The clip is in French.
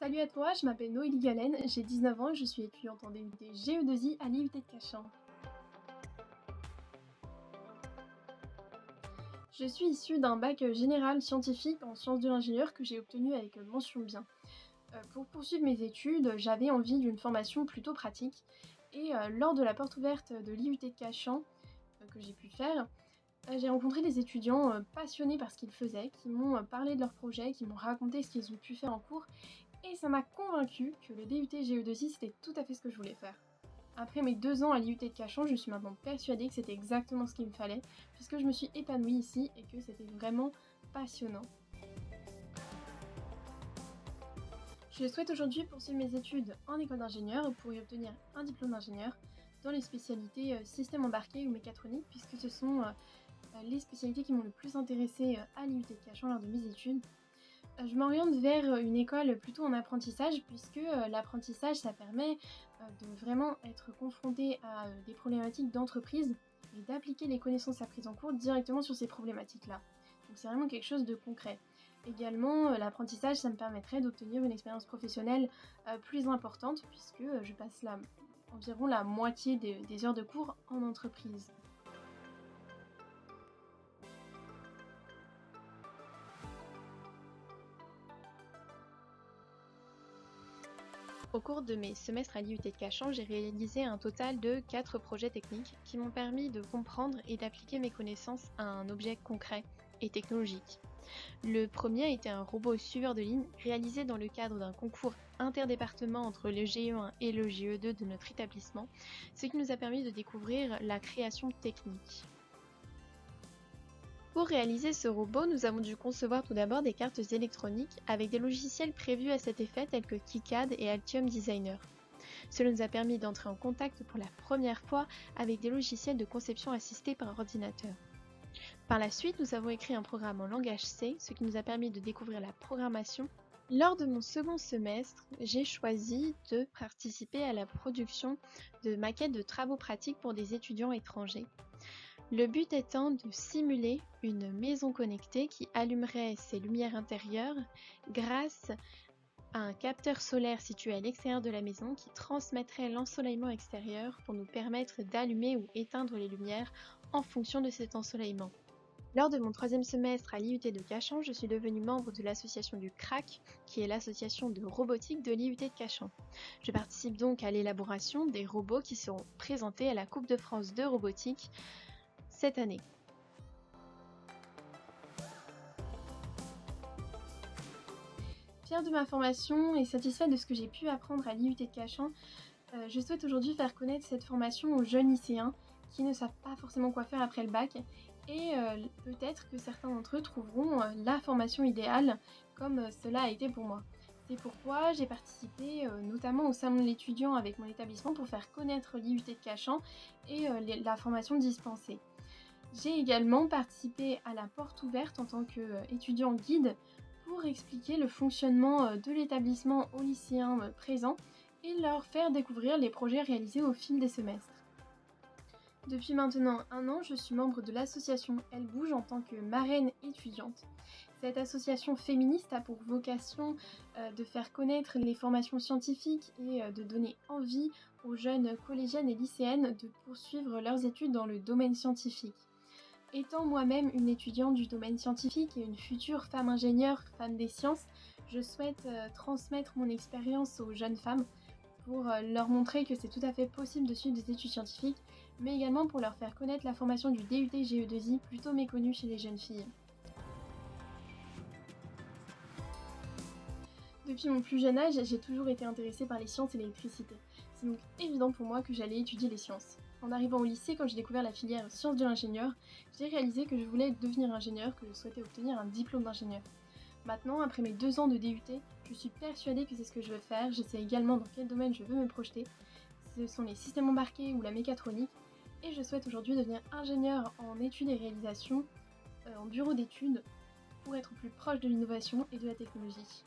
Salut à toi, je m'appelle Noélie Galen, j'ai 19 ans et je suis étudiante en DUT GE2I à l'IUT de Cachan. Je suis issue d'un bac général scientifique en sciences de l'ingénieur que j'ai obtenu avec mention bien. Pour poursuivre mes études, j'avais envie d'une formation plutôt pratique et lors de la porte ouverte de l'IUT de Cachan que j'ai pu faire, j'ai rencontré des étudiants passionnés par ce qu'ils faisaient, qui m'ont parlé de leurs projets, qui m'ont raconté ce qu'ils ont pu faire en cours. Et ça m'a convaincue que le DUT GE2I c'était tout à fait ce que je voulais faire. Après mes 2 ans à l'IUT de Cachan, je suis maintenant persuadée que c'était exactement ce qu'il me fallait, puisque je me suis épanouie ici et que c'était vraiment passionnant. Je souhaite aujourd'hui poursuivre mes études en école d'ingénieur pour y obtenir un diplôme d'ingénieur dans les spécialités système embarqué ou mécatronique, puisque ce sont les spécialités qui m'ont le plus intéressée à l'IUT de Cachan lors de mes études. Je m'oriente vers une école plutôt en apprentissage puisque l'apprentissage ça permet de vraiment être confronté à des problématiques d'entreprise et d'appliquer les connaissances apprises en cours directement sur ces problématiques-là. Donc c'est vraiment quelque chose de concret. Également, l'apprentissage ça me permettrait d'obtenir une expérience professionnelle plus importante puisque je passe environ la moitié des heures de cours en entreprise. Au cours de mes semestres à l'IUT de Cachan, j'ai réalisé un total de 4 projets techniques qui m'ont permis de comprendre et d'appliquer mes connaissances à un objet concret et technologique. Le premier était un robot suiveur de ligne réalisé dans le cadre d'un concours interdépartement entre le GE1 et le GE2 de notre établissement, ce qui nous a permis de découvrir la création technique. Pour réaliser ce robot, nous avons dû concevoir tout d'abord des cartes électroniques avec des logiciels prévus à cet effet tels que KiCad et Altium Designer. Cela nous a permis d'entrer en contact pour la première fois avec des logiciels de conception assistés par ordinateur. Par la suite, nous avons écrit un programme en langage C, ce qui nous a permis de découvrir la programmation. Lors de mon second semestre, j'ai choisi de participer à la production de maquettes de travaux pratiques pour des étudiants étrangers. Le but étant de simuler une maison connectée qui allumerait ses lumières intérieures grâce à un capteur solaire situé à l'extérieur de la maison qui transmettrait l'ensoleillement extérieur pour nous permettre d'allumer ou éteindre les lumières en fonction de cet ensoleillement. Lors de mon troisième semestre à l'IUT de Cachan, je suis devenue membre de l'association du CRAC, qui est l'association de robotique de l'IUT de Cachan. Je participe donc à l'élaboration des robots qui seront présentés à la Coupe de France de robotique cette année. Fière de ma formation et satisfaite de ce que j'ai pu apprendre à l'IUT de Cachan, je souhaite aujourd'hui faire connaître cette formation aux jeunes lycéens qui ne savent pas forcément quoi faire après le bac et peut-être que certains d'entre eux trouveront la formation idéale comme cela a été pour moi. C'est pourquoi j'ai participé notamment au salon de l'étudiant avec mon établissement pour faire connaître l'IUT de Cachan et la formation dispensée. J'ai également participé à la porte ouverte en tant qu'étudiant guide pour expliquer le fonctionnement de l'établissement aux lycéens présents et leur faire découvrir les projets réalisés au fil des semestres. Depuis maintenant 1 an, je suis membre de l'association Elle Bouge en tant que marraine étudiante. Cette association féministe a pour vocation de faire connaître les formations scientifiques et de donner envie aux jeunes collégiennes et lycéennes de poursuivre leurs études dans le domaine scientifique. Étant moi-même une étudiante du domaine scientifique et une future femme ingénieure, femme des sciences, je souhaite transmettre mon expérience aux jeunes femmes pour leur montrer que c'est tout à fait possible de suivre des études scientifiques, mais également pour leur faire connaître la formation du DUT GE2I plutôt méconnue chez les jeunes filles. Depuis mon plus jeune âge, j'ai toujours été intéressée par les sciences et l'électricité. C'est donc évident pour moi que j'allais étudier les sciences. En arrivant au lycée, quand j'ai découvert la filière sciences de l'ingénieur, j'ai réalisé que je voulais devenir ingénieur, que je souhaitais obtenir un diplôme d'ingénieur. Maintenant, après mes 2 ans de DUT, je suis persuadée que c'est ce que je veux faire, je sais également dans quel domaine je veux me projeter. Ce sont les systèmes embarqués ou la mécatronique, et je souhaite aujourd'hui devenir ingénieur en études et réalisations, en bureau d'études, pour être plus proche de l'innovation et de la technologie.